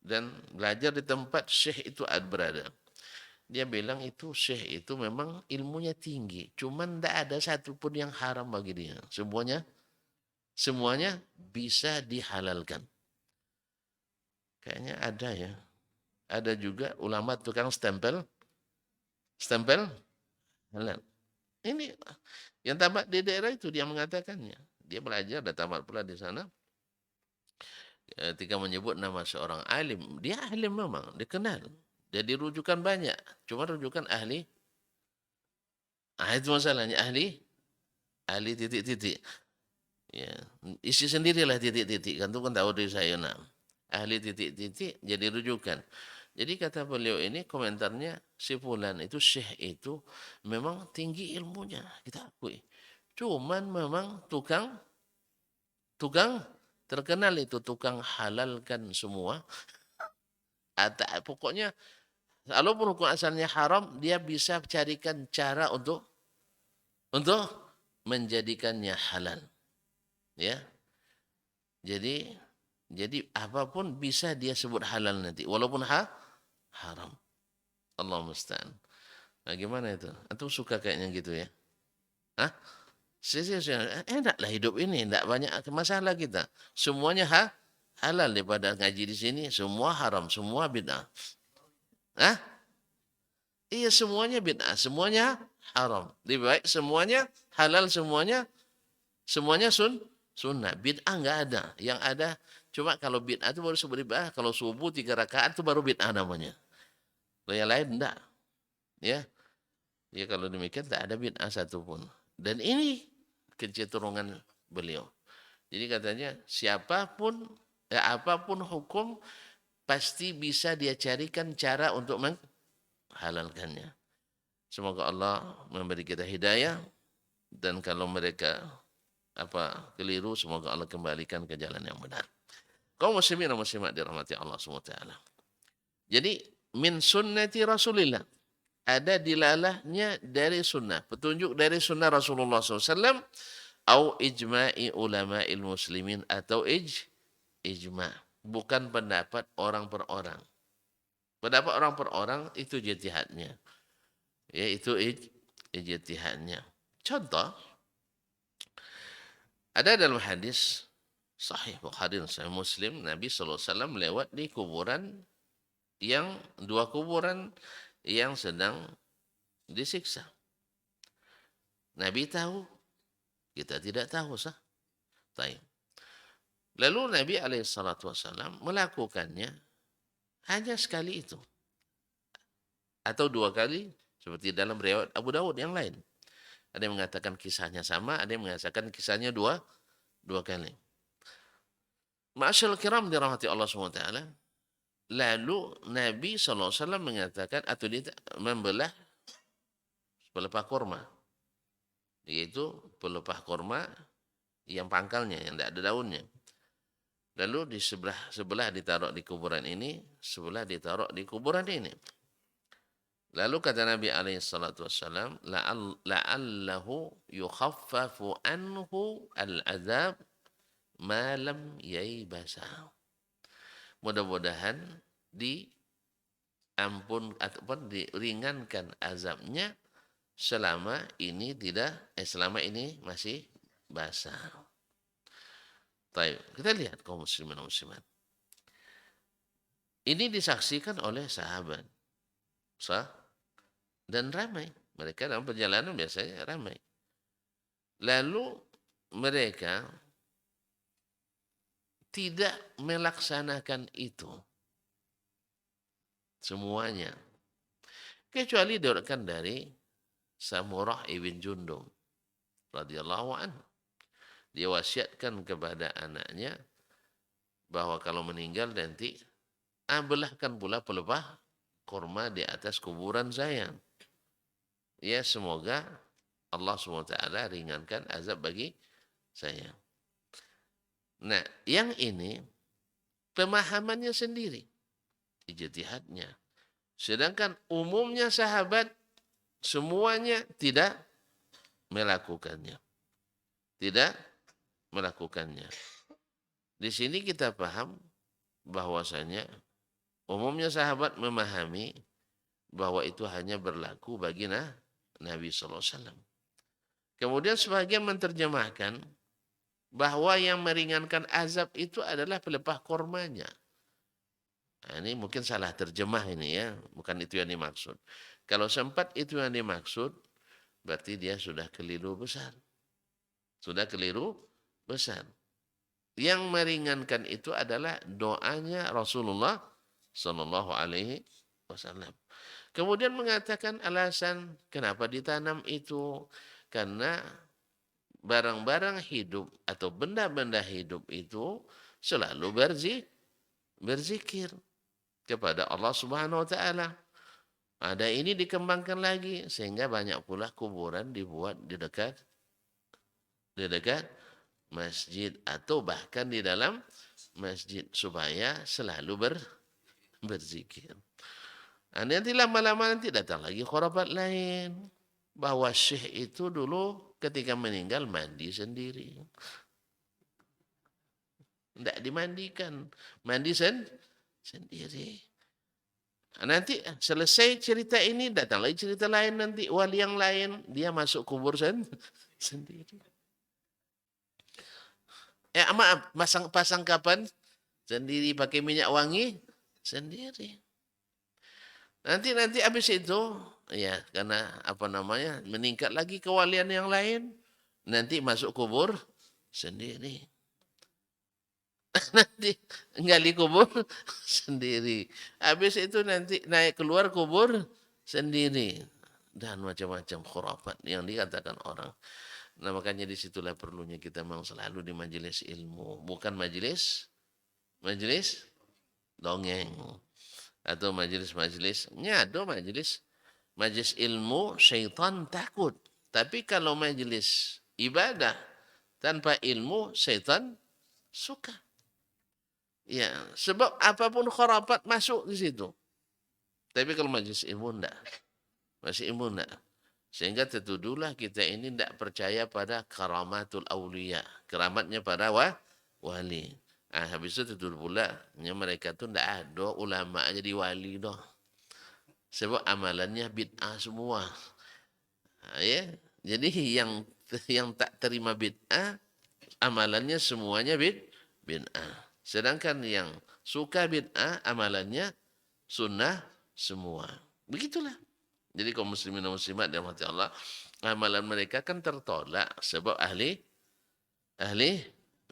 [SPEAKER 1] Dan belajar di tempat syekh itu berada. Dia bilang itu syekh itu memang ilmunya tinggi. Cuman tidak ada satupun yang haram bagi dia. Semuanya bisa dihalalkan. Kayaknya ada ya. Ada juga ulama tukang stempel halal. Ini yang tamat di daerah itu dia mengatakannya. Dia belajar dan tamat pula di sana. Ketika menyebut nama seorang alim, dia alim memang, dikenal. Jadi rujukan banyak. Cuma rujukan ahli. Itu masalahnya ahli titik-titik. Ya, isi sendirilah titik-titik. Kan itu kan tahu dari saya nak. Ahli titik-titik jadi rujukan. Jadi kata beliau ini komentarnya, si fulan itu syekh itu memang tinggi ilmunya, kita akui. Cuman memang tukang terkenal itu tukang halalkan semua. Pokoknya walaupun hukum asalnya haram, dia bisa carikan cara untuk menjadikannya halal. Ya. Jadi apapun bisa dia sebut halal nanti walaupun haram. Allah musta'an. Nah, gimana itu? Antum suka kayaknya gitu ya? Hah? Enaklah hidup ini, enggak banyak masalah kita. Semuanya halal. Daripada ngaji di sini semua haram, semua bid'ah. Hah? Iya, semuanya bid'ah, semuanya haram. Lebih baik semuanya halal, semuanya sunnah. Bid'ah enggak ada. Yang ada cuma kalau bid'ah itu baru sebut bid'ah, kalau subuh 3 rakaat itu baru bid'ah namanya. Kalau yang lain enggak. Ya. Ya kalau demikian tak ada bid'ah satupun. Dan ini kecenderungan beliau. Jadi katanya siapapun apapun hukum pasti bisa dia carikan cara untuk menghalalkannya. Semoga Allah memberi kita hidayah, dan kalau mereka keliru, semoga Allah kembalikan ke jalan yang benar. Kaum muslimin dan muslimat dirahmati Allah SWT. Jadi min sunnati Rasulillah. ada dilalahnya dari sunnah, petunjuk dari sunnah Rasulullah SAW, au ijma'i ulama'il muslimin, atau ijma', bukan pendapat orang per orang. Pendapat orang per orang itu ijtihadnya, ya itu ijtihadnya. Contoh, ada dalam hadis Sahih Bukhari dan Sahih Muslim, Nabi SAW lewat di kuburan yang dua kuburan yang sedang disiksa. Nabi tahu, kita tidak tahu sah. Taib. Lalu Nabi SAW melakukannya hanya sekali itu, atau dua kali, seperti dalam riwayat Abu Dawud yang lain. Ada yang mengatakan kisahnya sama, ada yang mengatakan kisahnya dua kali. Ma'asyarul kiram dirahmati Allah SWT. Lalu Nabi SAW mengatakan, atau dia membelah pelepah kurma. Yaitu pelepah kurma yang pangkalnya, yang tidak ada daunnya. Lalu di sebelah ditaruh di kuburan ini, sebelah ditaruh di kuburan ini. Lalu kata Nabi SAW, la'allahu yukhaffafu anhu al-azab ma lam yaibasa. Mudah-mudahan diringankan azabnya selama ini masih basah. Baik, kita lihat kaum muslimin dan muslimat. Ini disaksikan oleh sahabat. Dan ramai. Mereka dalam perjalanan biasanya ramai. Lalu mereka tidak melaksanakan itu semuanya, kecuali diriwayatkan dari Samurah ibn Jundum radhiyallahu anhu. Dia wasiatkan kepada anaknya bahwa kalau meninggal nanti belahkan pula pelepah kurma di atas kuburan saya. Ya, semoga Allah SWT ringankan azab bagi saya. Nah, yang ini pemahamannya sendiri, ijtihadnya. Sedangkan umumnya sahabat semuanya tidak melakukannya. Tidak melakukannya. Di sini kita paham bahwasanya umumnya sahabat memahami bahwa itu hanya berlaku bagi Nabi SAW. Kemudian sebagian menerjemahkan bahwa yang meringankan azab itu adalah pelepah kormanya. Nah, ini mungkin salah terjemah ini ya, bukan itu yang dimaksud. Kalau sempat itu yang dimaksud, berarti dia sudah keliru besar. Sudah keliru besar. Yang meringankan itu adalah doanya Rasulullah Sallallahu Alaihi Wasallam. Kemudian mengatakan alasan kenapa ditanam itu, karena barang-barang hidup atau benda-benda hidup itu selalu berzikir kepada Allah Subhanahu wa taala. Ada ini dikembangkan lagi sehingga banyak pula kuburan dibuat di dekat masjid atau bahkan di dalam masjid supaya selalu berzikir. Nanti lama-lama nanti datang lagi khurafat lain bahwa syekh itu dulu ketika meninggal mandi sendiri. Tidak dimandikan. Mandi sendiri. Nanti selesai cerita ini, datang lagi cerita lain nanti. Wali yang lain, dia masuk kubur sendiri. Maaf, pasang kapan? Sendiri, pakai minyak wangi? Sendiri. Nanti habis itu, ya karena meningkat lagi kewalian yang lain, nanti masuk kubur sendiri. Nanti gali kubur sendiri. Habis itu nanti naik keluar kubur sendiri. Dan macam-macam khurafat yang dikatakan orang. Nah, makanya disitulah perlunya kita memang selalu di majelis ilmu. Bukan majelis dongeng. Atau majelis ilmu, syaitan takut. Tapi kalau majelis ibadah tanpa ilmu, syaitan suka. Ya, sebab apapun khurafat masuk di situ. Tapi kalau majelis ilmu enggak. Masih imun enggak? Sehingga tertuduhlah kita ini tidak percaya pada karamatul awliya. Keramatnya para wali. Habis itu tertuduh pula, mereka tu tidak ada ulama jadi wali dah. Sebab amalannya bid'ah semua. Ya. Jadi yang tak terima bid'ah, amalannya semuanya bid'ah. Sedangkan yang suka bid'ah, amalannya sunnah semua. Begitulah. Jadi kaum muslimin dan muslimat dan rahmati Allah, amalan mereka kan tertolak sebab ahli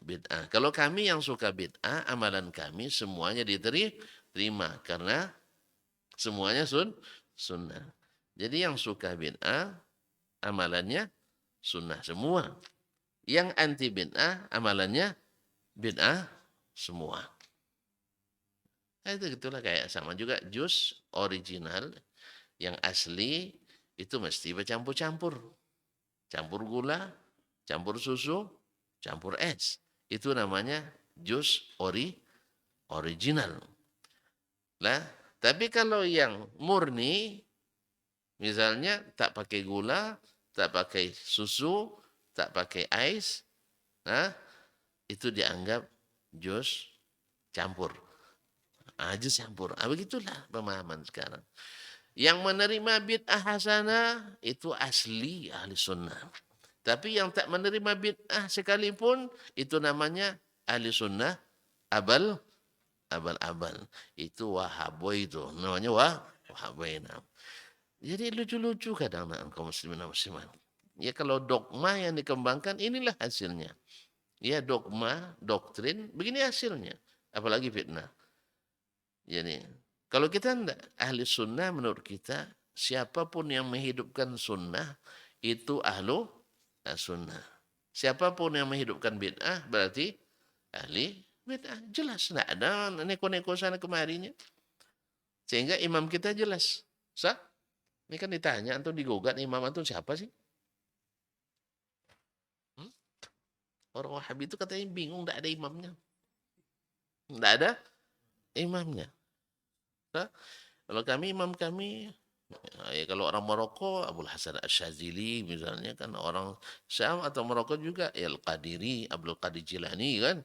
[SPEAKER 1] bid'ah. Kalau kami yang suka bid'ah, amalan kami semuanya diterima karena semuanya sunnah. Jadi yang suka bid'ah, amalannya sunnah semua. Yang anti bid'ah, amalannya bid'ah semua. Itu gitulah kayak sama juga jus original yang asli itu mesti bercampur-campur. Campur gula, campur susu, campur es. Itu namanya jus original. Lah, tapi kalau yang murni, misalnya tak pakai gula, tak pakai susu, tak pakai ais, nah, itu dianggap jus campur. Jus campur. Begitulah pemahaman sekarang. Yang menerima bid'ah hasanah itu asli ahli sunnah. Tapi yang tak menerima bid'ah sekalipun itu namanya ahli sunnah abal. Itu wahaboy itu. Namanya wahaboy. Jadi lucu-lucu kadang kaum muslimin dan muslimat. Ya kalau dogma yang dikembangkan inilah hasilnya. Ya dogma, doktrin, begini hasilnya. Apalagi fitnah. Jadi kalau kita tidak ahli sunnah menurut kita, siapapun yang menghidupkan sunnah itu ahlu sunnah. Siapapun yang menghidupkan bid'ah berarti ahli bid'ah. Jelas, tidak ada neko-neko sana kemarinya. Sehingga imam kita jelas. Sah? Ini kan ditanya, antum digugat, imam antum siapa sih? Orang Wahabi itu katanya bingung, tidak ada imamnya. Tidak ada imamnya. Sah? Kalau kami, imam kami, ya kalau orang Maroko, Abdul Hasan Asyazili misalnya kan, orang Syam atau Maroko juga, ya Al-Qadiri, Abdul Qadir Jilani kan.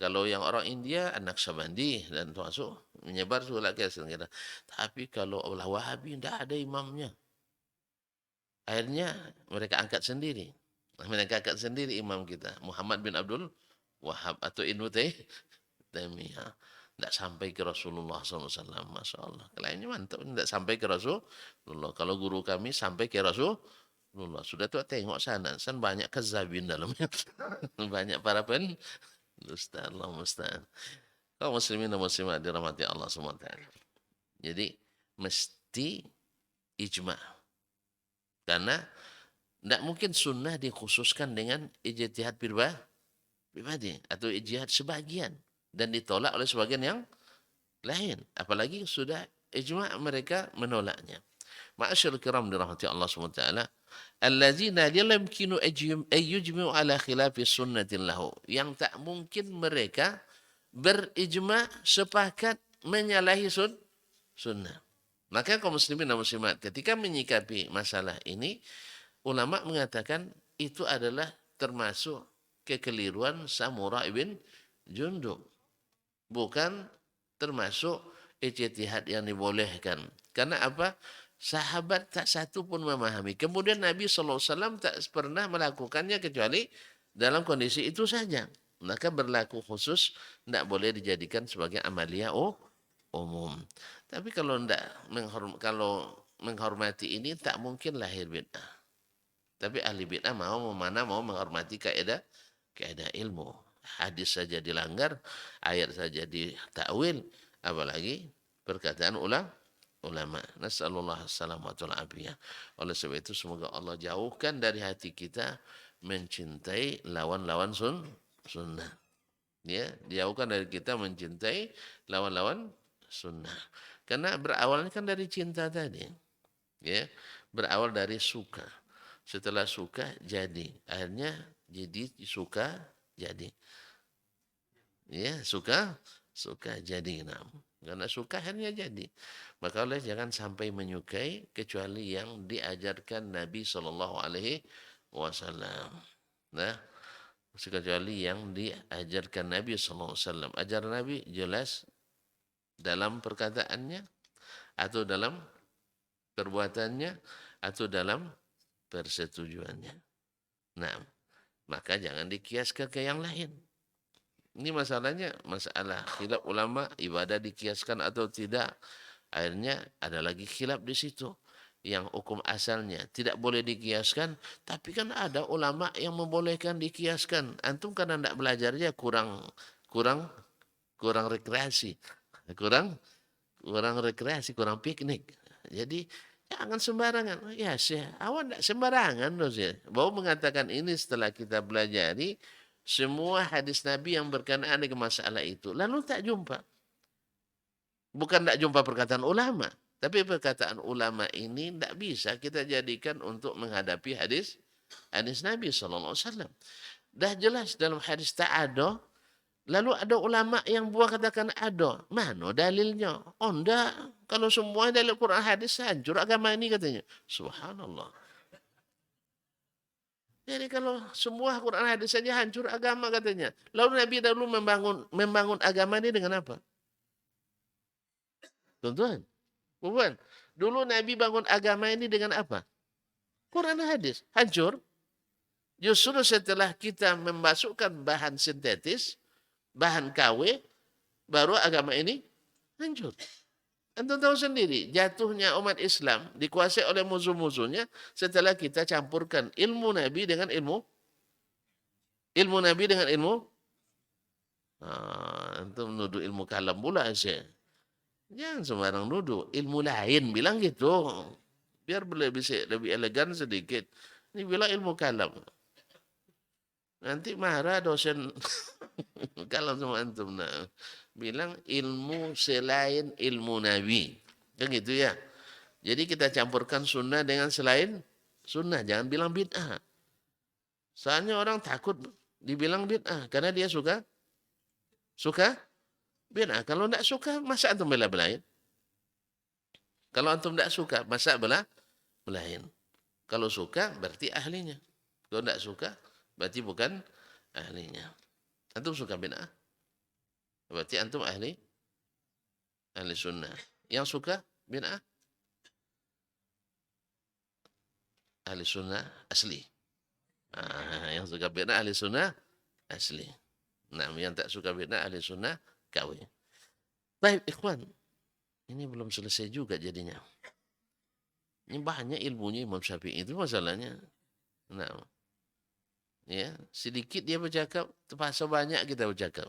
[SPEAKER 1] Kalau yang orang India, An-Naqsyabandi dan termasuk menyebar surat ke kita. Tapi kalau Allah Wahabi, tidak ada imamnya. Akhirnya mereka angkat sendiri. Mereka angkat sendiri imam kita. Muhammad bin Abdul Wahab atau Ibnu Taimiyah. Tidak sampai ke Rasulullah SAW. Masya Allah. Kalian mantap. Tidak sampai ke Rasulullah. Kalau guru kami sampai ke Rasulullah. Sudah tuh tengok sana. San banyak kezabin dalamnya. Banyak para dusta. Allah musta'an. Kau muslimin dan muslimat dirahmati Allah SWT. Jadi mesti ijma'. Karena tidak mungkin sunnah dikhususkan dengan ijtihad pribadi atau ijtihad sebagian dan ditolak oleh sebagian yang lain. Apalagi sudah ijma' mereka menolaknya. Ma'asyarul kiram dirahmati Allah SWT. Allazina la yumkinu ayyujmi'u ala khilafi sunnatin lahu. Yang tak mungkin mereka berijma' sepakat menyalahi sunnah. Maka kaum muslimin dan muslimat ketika menyikapi masalah ini, ulama mengatakan itu adalah termasuk kekeliruan Samurah ibn Jundub. Bukan termasuk ijtihad yang dibolehkan. Karena apa? Sahabat tak satu pun memahami. Kemudian Nabi SAW tak pernah melakukannya kecuali dalam kondisi itu saja. Maka berlaku khusus, tidak boleh dijadikan sebagai amalia umum. Tapi kalau menghormati ini tak mungkin lahir bid'ah. Tapi ahli bid'ah mau menghormati kaidah ilmu. Hadis saja dilanggar, ayat saja ditakwil, apalagi perkataan ulama. Nasallallahu alaihi wasallam. Oleh sebab itu semoga Allah jauhkan dari hati kita mencintai lawan-lawan sunnah. Ya, jauhkan dari kita mencintai lawan-lawan sunnah. Karena berawalnya kan dari cinta tadi. Ya, berawal dari suka. Setelah suka jadi. Akhirnya jadi suka jadi. Ya, suka jadi. Karena suka akhirnya jadi. Maka oleh jangan sampai menyukai kecuali yang diajarkan Nabi Shallallahu Alaihi Wasallam. Nah, kecuali yang diajarkan Nabi Shallallahu Alaihi Wasallam. Ajaran Nabi jelas dalam perkataannya atau dalam perbuatannya atau dalam persetujuannya. Nah, maka jangan dikiaskan ke yang lain. Ini masalahnya, masalah khilaf ulama, ibadah dikiaskan atau tidak. Akhirnya ada lagi khilaf di situ. Yang hukum asalnya tidak boleh dikiaskan, tapi kan ada ulama yang membolehkan dikiaskan. Antum karena tidak belajarnya kurang kurang kurang rekreasi. Kurang kurang rekreasi, kurang piknik. Jadi jangan sembarangan. Ya, awak tidak sembarangan loh sih. Bahwa mengatakan ini setelah kita belajari semua hadis Nabi yang berkenaan dengan masalah itu. Lalu tak jumpa. Bukan tak jumpa perkataan ulama. Tapi perkataan ulama ini tidak bisa kita jadikan untuk menghadapi hadis Nabi SAW. Dah jelas dalam hadis tak ada. Lalu ada ulama yang buat katakan ada. Mana dalilnya? Oh enggak. Kalau semua dalil Quran hadis hancur agama ini katanya. Subhanallah. Jadi kalau semua Quran hadis saja hancur agama katanya. Lalu Nabi dahulu membangun agama ini dengan apa? Tuan-tuan, bukan. Dulu Nabi bangun agama ini dengan apa? Quran hadis. Hancur. Justru setelah kita memasukkan bahan sintetis, bahan KW, baru agama ini hancur. Antum tahu sendiri, jatuhnya umat Islam dikuasai oleh musuh-musuhnya setelah kita campurkan ilmu Nabi dengan ilmu Nabi dengan ilmu. Antum nuduh ilmu kalam pula sih. Jangan sembarang nuduh. Ilmu lain bilang gitu. Biar bisa lebih elegan sedikit. Ini bilang ilmu kalam. Nanti marah dosen kalam sama antum. Nah, bilang ilmu selain ilmu Nabi. Kan gitu ya. Jadi kita campurkan sunnah dengan selain sunnah. Jangan bilang bid'ah. Soalnya orang takut dibilang bid'ah. Karena dia suka bid'ah. Kalau tidak suka, masa antum bela-belain? Kalau antum tidak suka, masa belain? Kalau suka, berarti ahlinya. Kalau tidak suka, berarti bukan ahlinya. Antum suka bid'ah? Berarti antum ahli sunnah. Yang suka bid'ah? Ahli sunnah asli. Yang suka bid'ah ahli sunnah asli. Nah, yang tak suka bid'ah ahli sunnah KW. Baik, ikhwan. Ini belum selesai juga jadinya. Ini banyak ilmunya Imam Syafi'i, itu masalahnya. Nah, ya, sedikit dia bercakap, terpaksa banyak kita bercakap.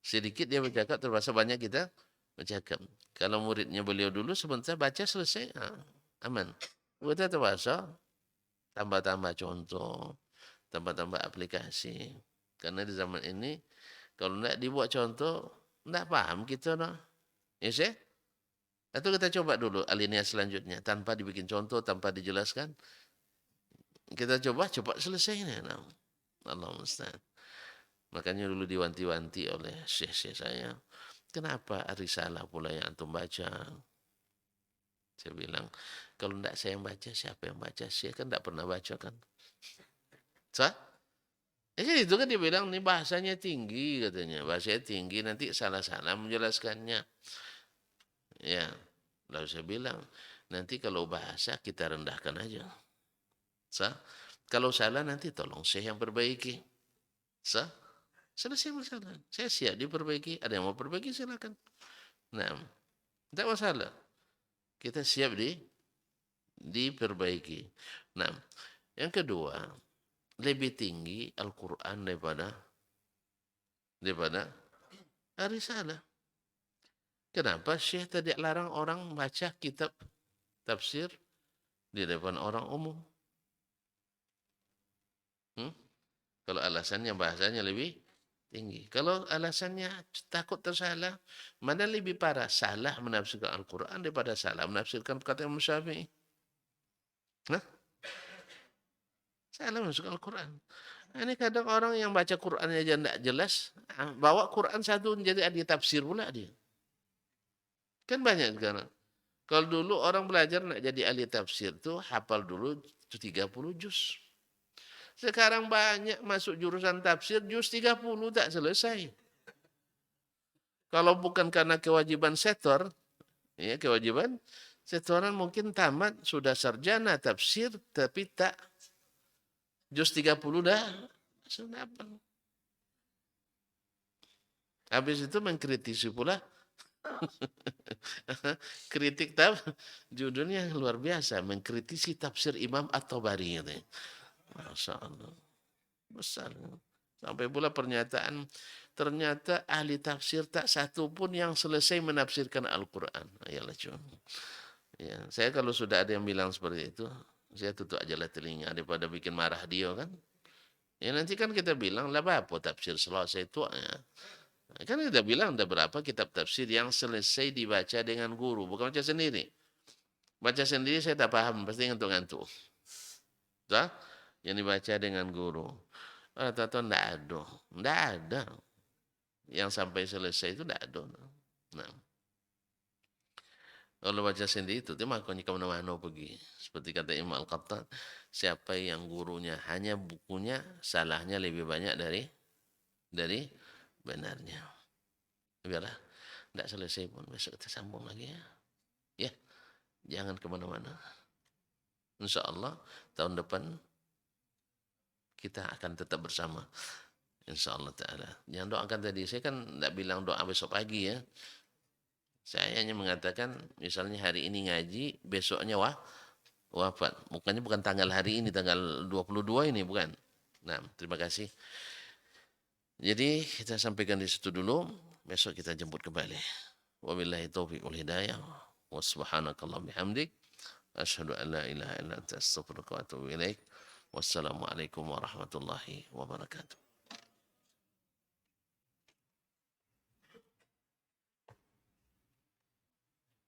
[SPEAKER 1] Sedikit dia bercakap, terpaksa banyak kita bercakap. Kalau muridnya beliau dulu, sebentar baca selesai, aman. Kita terpaksa tambah-tambah contoh, tambah-tambah aplikasi. Karena di zaman ini, kalau tidak dibuat contoh, tidak paham kita. No? Ya sih? Atau kita coba dulu alinea selanjutnya, tanpa dibikin contoh, tanpa dijelaskan. Kita coba cepat selesai. Nah, Allah musta'an. Makanya dulu diwanti-wanti oleh syekh-syekh saya. Kenapa risalah pula yang antum baca? Saya bilang, kalau tidak saya yang baca, siapa yang baca? Syekh kan tidak pernah baca kan. Sah? Jadi itu kan dia bilang, ini bahasanya tinggi katanya. Bahasanya tinggi, nanti salah-salah menjelaskannya. Ya, lalu saya bilang, nanti kalau bahasa kita rendahkan aja. Sah? Kalau salah nanti tolong saya yang perbaiki. Sah? Selesai masalah. Saya siap diperbaiki. Ada yang mau perbaiki silakan. Nah, tidak masalah. Kita siap diperbaiki. Nah, yang kedua, lebih tinggi Al-Quran daripada Risalah. Kenapa Syekh tadi larang orang baca kitab tafsir di depan orang umum? Kalau alasannya bahasanya lebih tinggi. Kalau alasannya takut tersalah, mana lebih parah? Salah menafsirkan Al-Quran daripada salah menafsirkan kata Imam Syafi'i. Salah menafsirkan Al-Quran. Ini kadang orang yang baca Quran aja tidak jelas, bawa Quran satu menjadi ahli tafsir pula dia. Kan banyak sekarang. Kalau dulu orang belajar nak jadi ahli tafsir tuh hafal dulu 30 juz. Sekarang banyak masuk jurusan tafsir juz 30 tak selesai. Kalau bukan karena kewajiban setor, ya kewajiban setoran mungkin tamat sudah sarjana tafsir tapi tak juz 30 dah sudah apa. Habis itu mengkritisi pula kritik judulnya luar biasa, mengkritisi tafsir Imam At-Tabari. Masya Allah. Besar. Sampai pula pernyataan, ternyata ahli tafsir tak satu pun yang selesai menafsirkan Al-Quran. Ayalah cuma. Ya, saya kalau sudah ada yang bilang seperti itu, saya tutup aja lah telinga daripada bikin marah dia kan. Ya nanti kan kita bilang, lah apa tafsir selesai itu ya. Kan kita bilang ada berapa kitab tafsir yang selesai dibaca dengan guru, bukan baca sendiri. Baca sendiri saya tak paham, pasti ngantuk-ngantuk. Yang dibaca dengan guru. Atau tidak ada. Tidak ada. Yang sampai selesai itu tidak ada. Nah, kalau baca sendiri itu, makanya kemana-mana pergi. Seperti kata Imam Al-Qattan, siapa yang gurunya hanya bukunya, salahnya lebih banyak dari benarnya. Biarlah, tidak selesai pun. Besok kita sambung lagi ya. Ya, jangan kemana-mana. Insya Allah, tahun depan kita akan tetap bersama. Insya Allah Ta'ala. Jangan doakan tadi. Saya kan tidak bilang doa besok pagi ya. Saya hanya mengatakan misalnya hari ini ngaji, besoknya wafat. Bukan tanggal hari ini, tanggal 22 ini, bukan. Nah, terima kasih. Jadi kita sampaikan di situ dulu. Besok kita jemput kembali. Wabillahi taufiq wal hidayah. Wa subhanakallah bihamdik. Asyhadu an la ilaha illa anta astaghfiruka wa atubu ilaik. Wassalamualaikum warahmatullahi wabarakatuh.